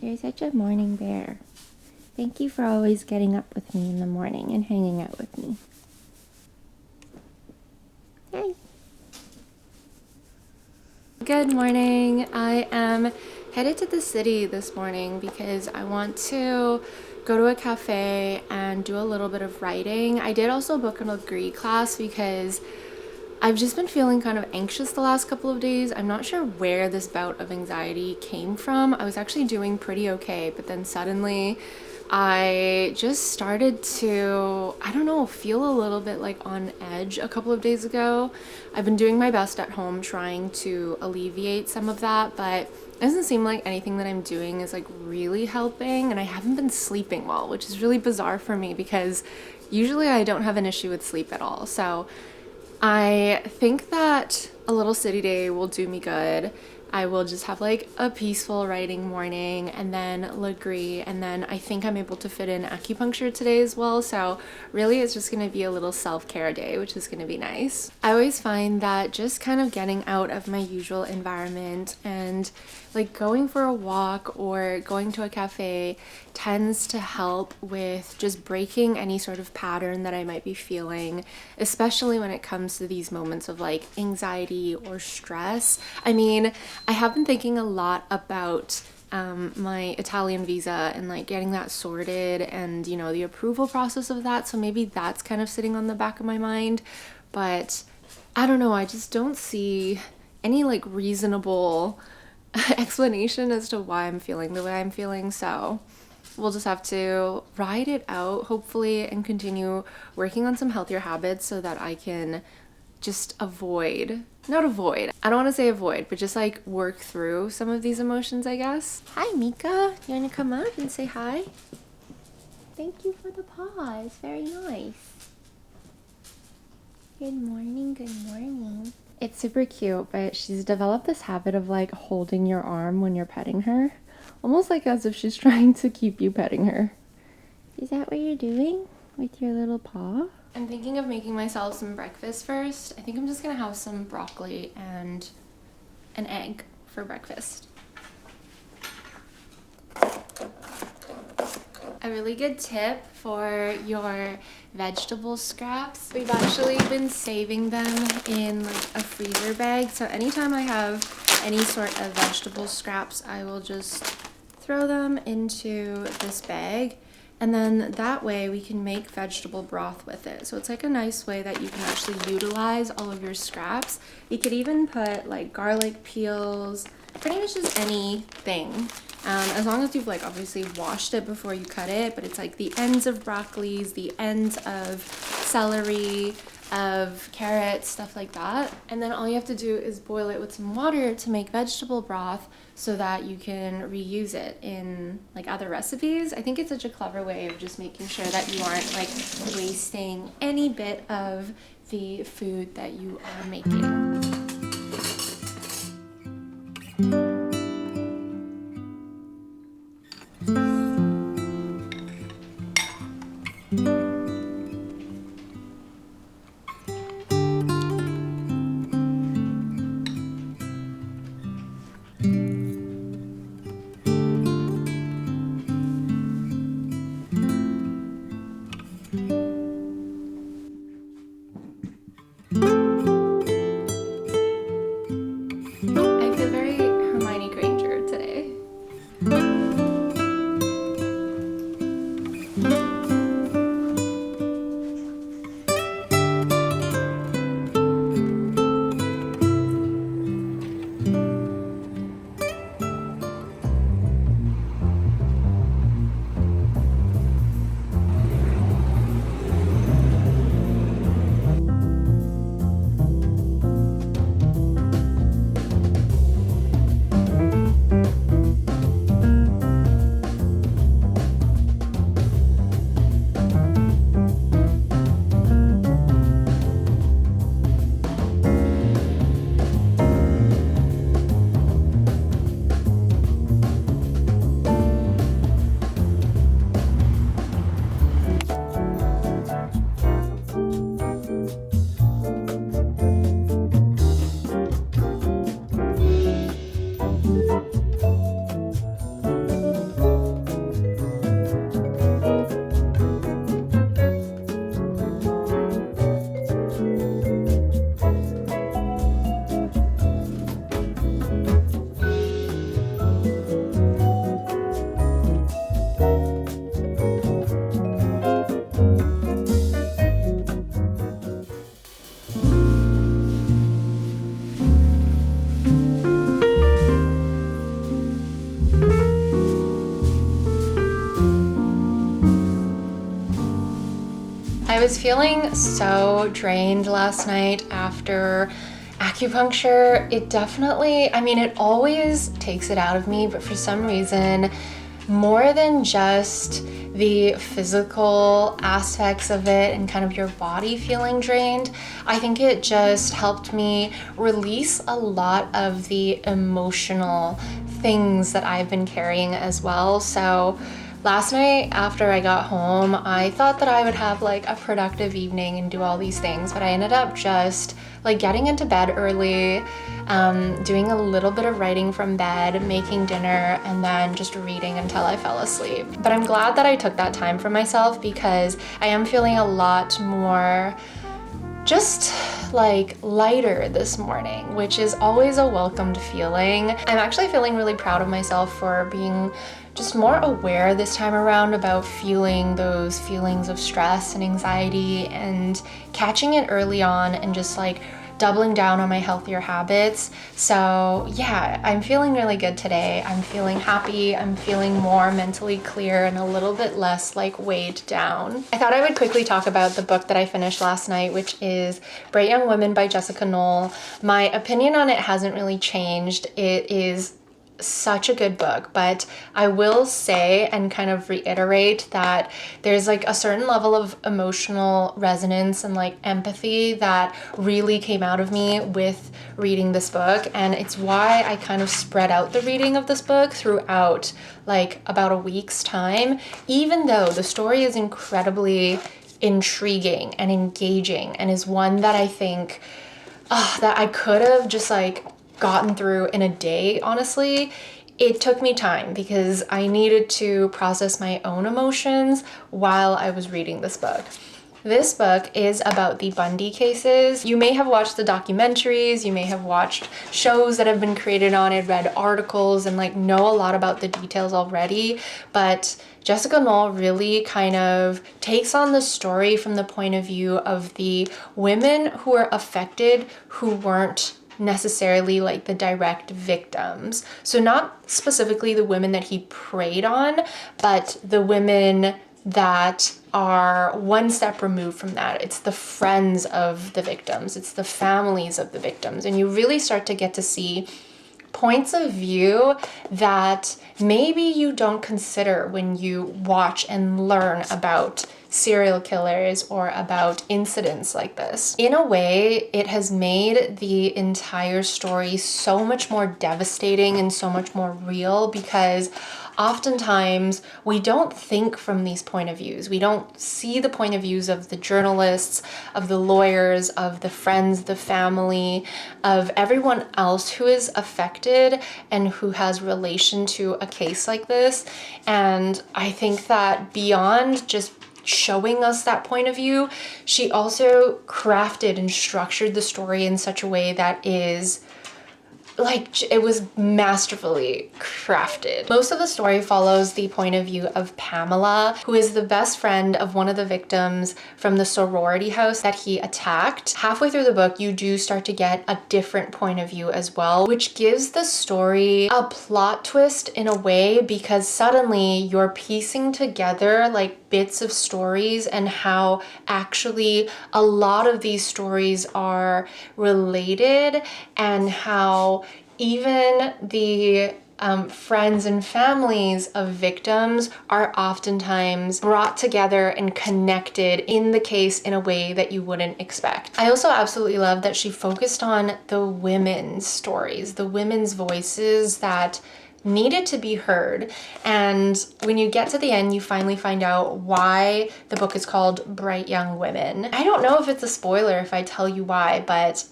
You're such a morning bear. Thank you for always getting up with me in the morning and hanging out with me. Hi. Good morning. I am headed to the city this morning because I want to go to a cafe and do a little bit of writing. I did also book an degree class because I've just been feeling kind of anxious the last couple of days. I'm not sure where this bout of anxiety came from. I was actually doing pretty okay, but then suddenly I just started to, I don't know, feel a little bit like on edge a couple of days ago. I've been doing my best at home trying to alleviate some of that, but it doesn't seem like anything that I'm doing is like really helping, and I haven't been sleeping well, which is really bizarre for me because usually I don't have an issue with sleep at all. So I think that a little city day will do me good. I will just have like a peaceful writing morning and then Legree, and then I think I'm able to fit in acupuncture today as well. So really it's just going to be a little self-care day, which is going to be nice. I always find that just kind of getting out of my usual environment and like going for a walk or going to a cafe tends to help with just breaking any sort of pattern that I might be feeling, especially when it comes to these moments of like anxiety or stress. I mean, I have been thinking a lot about my Italian visa and like getting that sorted and, you know, the approval process of that. So maybe that's kind of sitting on the back of my mind. But I don't know, I just don't see any like reasonable explanation as to why I'm feeling the way I'm feeling. So we'll just have to ride it out, hopefully, and continue working on some healthier habits so that I can just not avoid, I don't want to say avoid, but just like work through some of these emotions, I guess. Hi, Mika. You want to come up and say hi? Thank you for the paw. It's very nice. Good morning, good morning. It's super cute, but she's developed this habit of like holding your arm when you're petting her. Almost like as if she's trying to keep you petting her. Is that what you're doing with your little paw? I'm thinking of making myself some breakfast first. I think I'm just gonna have some broccoli and an egg for breakfast. A really good tip for your vegetable scraps. We've actually been saving them in like a freezer bag. So anytime I have any sort of vegetable scraps, I will just throw them into this bag. And then that way we can make vegetable broth with it. So it's like a nice way that you can actually utilize all of your scraps. You could even put like garlic peels, pretty much just anything. As long as you've like obviously washed it before you cut it, but it's like the ends of broccolis, the ends of celery, of carrots, stuff like that. And then all you have to do is boil it with some water to make vegetable broth so that you can reuse it in like other recipes. I think it's such a clever way of just making sure that you aren't like wasting any bit of the food that you are making. was feeling so drained last night after acupuncture. It definitely, I mean, it always takes it out of me, but for some reason, more than just the physical aspects of it and kind of your body feeling drained, I think it just helped me release a lot of the emotional things that I've been carrying as well. So last night after I got home, I thought that I would have like a productive evening and do all these things, but I ended up just like getting into bed early, doing a little bit of writing from bed, making dinner, and then just reading until I fell asleep. But I'm glad that I took that time for myself because I am feeling a lot more just like lighter this morning, which is always a welcomed feeling. I'm actually feeling really proud of myself for being just more aware this time around about feeling those feelings of stress and anxiety and catching it early on and just like doubling down on my healthier habits. So yeah, I'm feeling really good today. I'm feeling happy. I'm feeling more mentally clear and a little bit less like weighed down. I thought I would quickly talk about the book that I finished last night, which is Bright Young Women by Jessica Knoll. My opinion on it hasn't really changed. It is such a good book, but I will say and kind of reiterate that there's like a certain level of emotional resonance and like empathy that really came out of me with reading this book, and it's why I kind of spread out the reading of this book throughout like about a week's time, even though the story is incredibly intriguing and engaging and is one that I think that I could have just like gotten through in a day. Honestly, it took me time because I needed to process my own emotions while I was reading this book. This book is about the Bundy cases. You may have watched the documentaries, you may have watched shows that have been created on it, read articles, and like know a lot about the details already, but Jessica Knoll really kind of takes on the story from the point of view of the women who were affected who weren't necessarily like the direct victims. So not specifically the women that he preyed on, but the women that are one step removed from that. It's the friends of the victims, it's the families of the victims, and you really start to get to see points of view that maybe you don't consider when you watch and learn about serial killers or about incidents like this. In a way, it has made the entire story so much more devastating and so much more real because oftentimes we don't think from these point of views. We don't see the point of views of the journalists, of the lawyers, of the friends, the family, of everyone else who is affected and who has relation to a case like this. And I think that beyond just showing us that point of view, she also crafted and structured the story in such a way that is like, it was masterfully crafted. Most of the story follows the point of view of Pamela, who is the best friend of one of the victims from the sorority house that he attacked. Halfway through the book, you do start to get a different point of view as well, which gives the story a plot twist in a way because suddenly you're piecing together like bits of stories and how actually a lot of these stories are related and how even the friends and families of victims are oftentimes brought together and connected in the case in a way that you wouldn't expect. I also absolutely love that she focused on the women's stories, the women's voices that needed to be heard. And when you get to the end, you finally find out why the book is called Bright Young Women. I don't know if it's a spoiler if I tell you why, but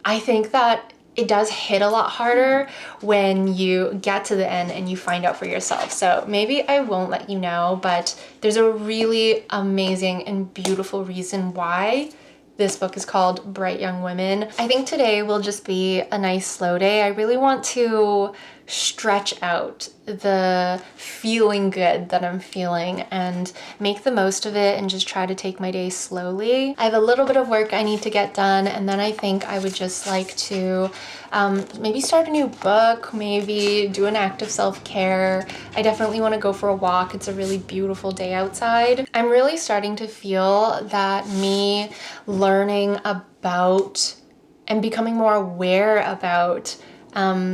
I think that it does hit a lot harder when you get to the end and you find out for yourself. So maybe I won't let you know, but there's a really amazing and beautiful reason why this book is called Bright Young Women. I think today will just be a nice slow day. I really want to stretch out the feeling good that I'm feeling and make the most of it and just try to take my day slowly. I have a little bit of work I need to get done, and then I think I would just like to maybe start a new book, maybe do an act of self-care. I definitely want to go for a walk. It's a really beautiful day outside. I'm really starting to feel that me learning about and becoming more aware about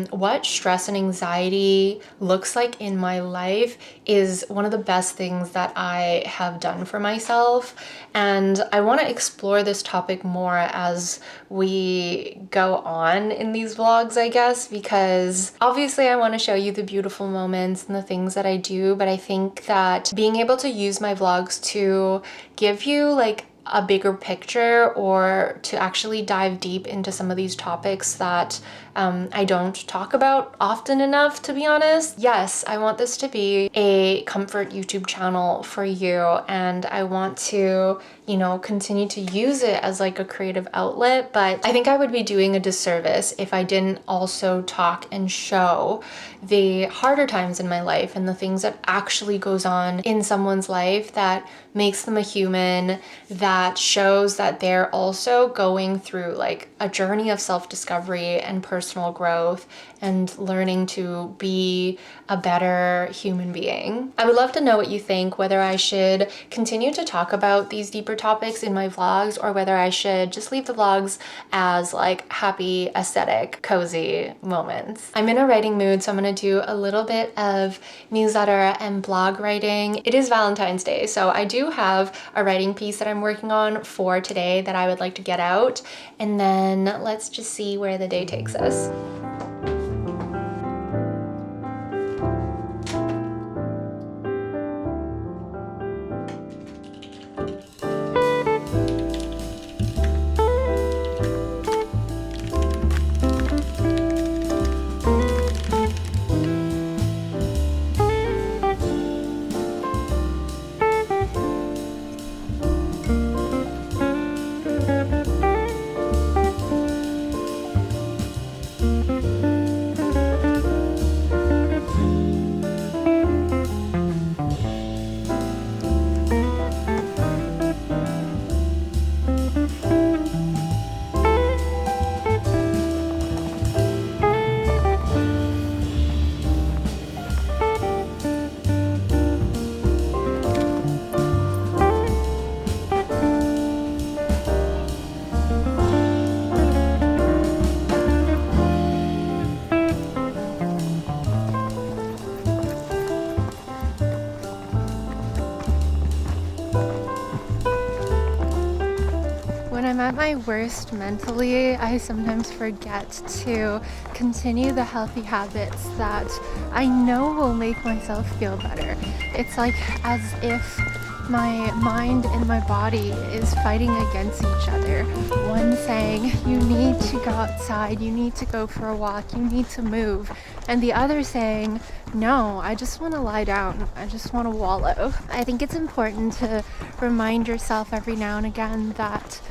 what stress and anxiety looks like in my life is one of the best things that I have done for myself. And I want to explore this topic more as we go on in these vlogs, I guess, because obviously I want to show you the beautiful moments and the things that I do, but I think that being able to use my vlogs to give you like a bigger picture or to actually dive deep into some of these topics that I don't talk about often enough, to be honest. Yes, I want this to be a comfort YouTube channel for you, and I want to, you know, continue to use it as like a creative outlet, but I think I would be doing a disservice if I didn't also talk and show the harder times in my life and the things that actually goes on in someone's life that makes them a human, that shows that they're also going through like a journey of self-discovery and personal growth and learning to be a better human being. I would love to know what you think, whether I should continue to talk about these deeper topics in my vlogs or whether I should just leave the vlogs as like happy, aesthetic, cozy moments. I'm in a writing mood, so I'm gonna do a little bit of newsletter and blog writing. It is Valentine's Day, so I do have a writing piece that I'm working on for today that I would like to get out, and then let's just see where the day takes us. When I'm at my worst mentally, I sometimes forget to continue the healthy habits that I know will make myself feel better. It's like as if my mind and my body is fighting against each other. One saying, you need to go outside, you need to go for a walk, you need to move. And the other saying, no, I just want to lie down, I just want to wallow. I think it's important to remind yourself every now and again that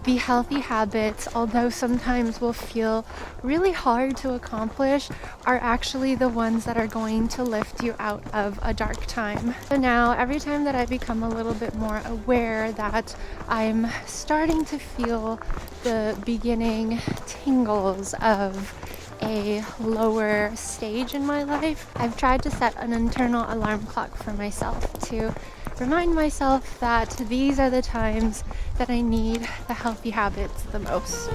the healthy habits, although sometimes will feel really hard to accomplish, are actually the ones that are going to lift you out of a dark time. So now, every time that I become a little bit more aware that I'm starting to feel the beginning tingles of a lower stage in my life, I've tried to set an internal alarm clock for myself to remind myself that these are the times that I need the healthy habits the most.